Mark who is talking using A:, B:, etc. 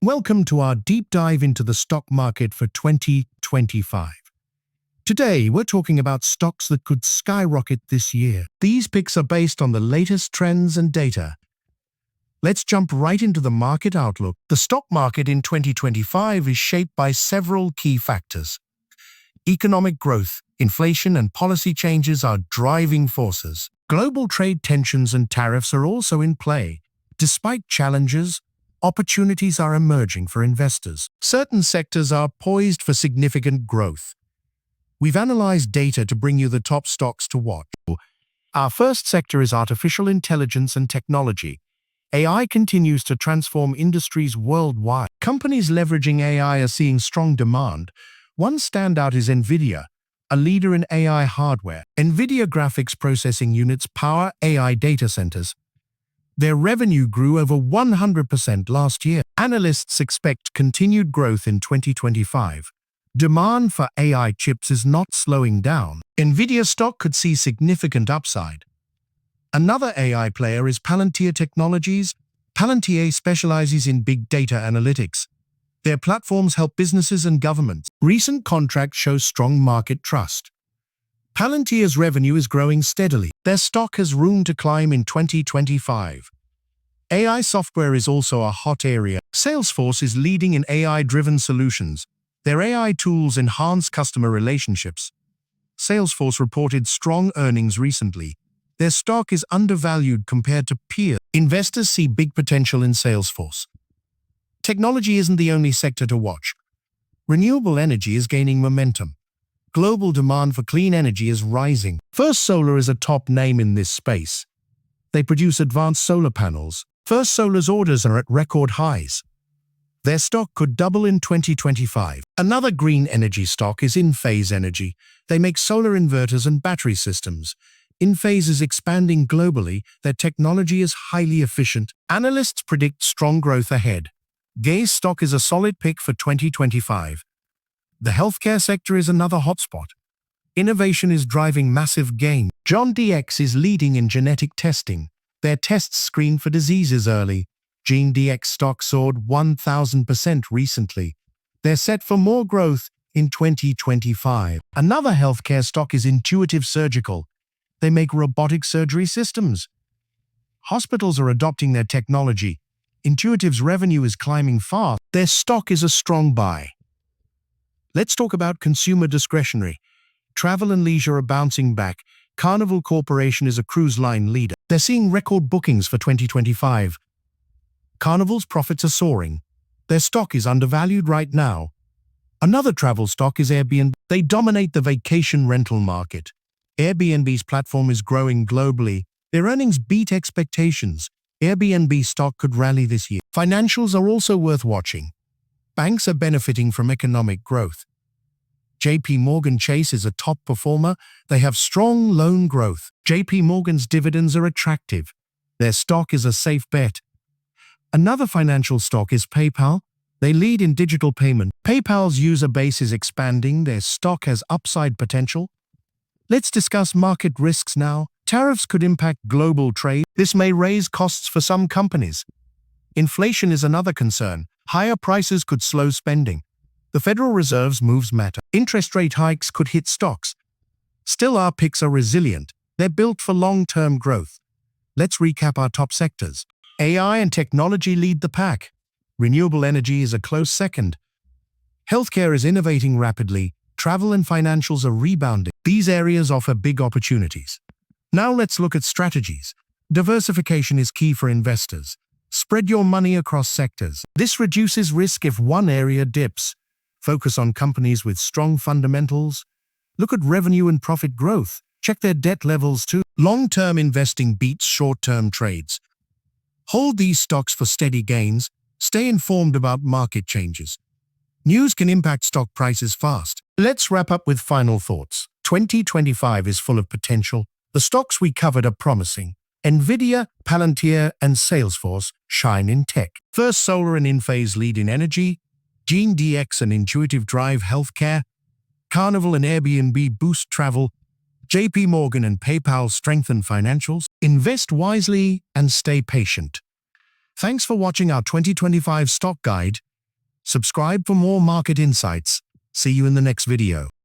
A: Welcome to our deep dive into the stock market for 2025. Today, we're talking about stocks that could skyrocket this year. These picks are based on the latest trends and data. Let's jump right into the market outlook. The stock market in 2025 is shaped by several key factors. Economic growth, inflation, and policy changes are driving forces. Global trade tensions and tariffs are also in play. Despite challenges, opportunities are emerging for investors. Certain sectors are poised for significant growth. We've analyzed data to bring you the top stocks to watch. Our first sector is artificial intelligence and technology. AI continues to transform industries worldwide. Companies leveraging AI are seeing strong demand. One standout is NVIDIA, a leader in AI hardware. NVIDIA graphics processing units power AI data centers. Their revenue grew over 100% last year. Analysts expect continued growth in 2025. Demand for AI chips is not slowing down. NVIDIA stock could see significant upside. Another AI player is Palantir Technologies. Palantir specializes in big data analytics. Their platforms help businesses and governments. Recent contracts show strong market trust. Palantir's revenue is growing steadily. Their stock has room to climb in 2025. AI software is also a hot area. Salesforce is leading in AI-driven solutions. Their AI tools enhance customer relationships. Salesforce reported strong earnings recently. Their stock is undervalued compared to peers. Investors see big potential in Salesforce. Technology isn't the only sector to watch. Renewable energy is gaining momentum. Global demand for clean energy is rising. First Solar is a top name in this space. They produce advanced solar panels. First Solar's orders are at record highs. Their stock could double in 2025. Another green energy stock is Enphase Energy. They make solar inverters and battery systems. Enphase is expanding globally. Their technology is highly efficient. Analysts predict strong growth ahead. Gaze stock is a solid pick for 2025. The healthcare sector is another hotspot. Innovation is driving massive gain. John DX is leading in genetic testing. Their tests screen for diseases early. GeneDx stock soared 1,000% recently. They're set for more growth in 2025. Another healthcare stock is Intuitive Surgical. They make robotic surgery systems. Hospitals are adopting their technology. Intuitive's revenue is climbing fast. Their stock is a strong buy. Let's talk about consumer discretionary. Travel and leisure are bouncing back. Carnival Corporation is a cruise line leader. They're seeing record bookings for 2025. Carnival's profits are soaring. Their stock is undervalued right now. Another travel stock is Airbnb. They dominate the vacation rental market. Airbnb's platform is growing globally. Their earnings beat expectations. Airbnb stock could rally this year. Financials are also worth watching. Banks are benefiting from economic growth. JP Morgan Chase is a top performer. They have strong loan growth. JP Morgan's dividends are attractive. Their stock is a safe bet. Another financial stock is PayPal. They lead in digital payment. PayPal's user base is expanding. Their stock has upside potential. Let's discuss market risks now. Tariffs could impact global trade. This may raise costs for some companies. Inflation is another concern. Higher prices could slow spending. The Federal Reserve's moves matter. Interest rate hikes could hit stocks. Still, our picks are resilient. They're built for long-term growth. Let's recap our top sectors. AI and technology lead the pack. Renewable energy is a close second. Healthcare is innovating rapidly. Travel and financials are rebounding. These areas offer big opportunities. Now let's look at strategies. Diversification is key for investors. Spread your money across sectors. This reduces risk if one area dips. Focus on companies with strong fundamentals. Look at revenue and profit growth. Check their debt levels too. Long-term investing beats short-term trades. Hold these stocks for steady gains. Stay informed about market changes. News can impact stock prices fast. Let's wrap up with final thoughts. 2025 is full of potential. The stocks we covered are promising. NVIDIA, Palantir, and Salesforce shine in tech. First Solar and Enphase lead in energy. GeneDx and Intuitive drive healthcare. Carnival and Airbnb boost travel. JP Morgan and PayPal strengthen financials. Invest wisely and stay patient. Thanks for watching our 2025 stock guide. Subscribe for more market insights. See you in the next video.